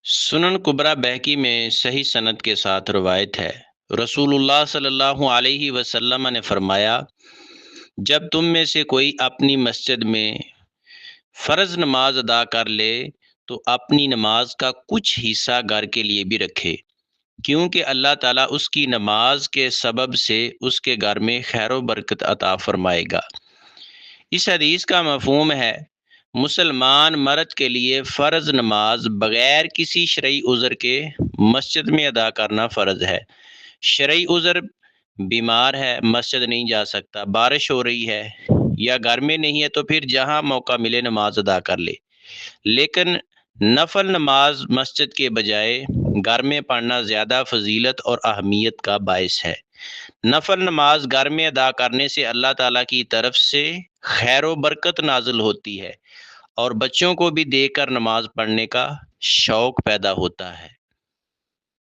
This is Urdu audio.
سنن کبریٰ بہقی میں صحیح سند کے ساتھ روایت ہے، رسول اللہ صلی اللہ علیہ وسلم نے فرمایا، جب تم میں سے کوئی اپنی مسجد میں فرض نماز ادا کر لے تو اپنی نماز کا کچھ حصہ گھر کے لیے بھی رکھے، کیونکہ اللہ تعالیٰ اس کی نماز کے سبب سے اس کے گھر میں خیر و برکت عطا فرمائے گا۔ اس حدیث کا مفہوم ہے، مسلمان مرد کے لیے فرض نماز بغیر کسی شرعی عذر کے مسجد میں ادا کرنا فرض ہے۔ شرعی عذر، بیمار ہے مسجد نہیں جا سکتا، بارش ہو رہی ہے یا گھر میں نہیں ہے، تو پھر جہاں موقع ملے نماز ادا کر لے، لیکن نفل نماز مسجد کے بجائے گھر میں پڑھنا زیادہ فضیلت اور اہمیت کا باعث ہے۔ نفل نماز گھر میں ادا کرنے سے اللہ تعالیٰ کی طرف سے خیر و برکت نازل ہوتی ہے، اور بچوں کو بھی دیکھ کر نماز پڑھنے کا شوق پیدا ہوتا ہے۔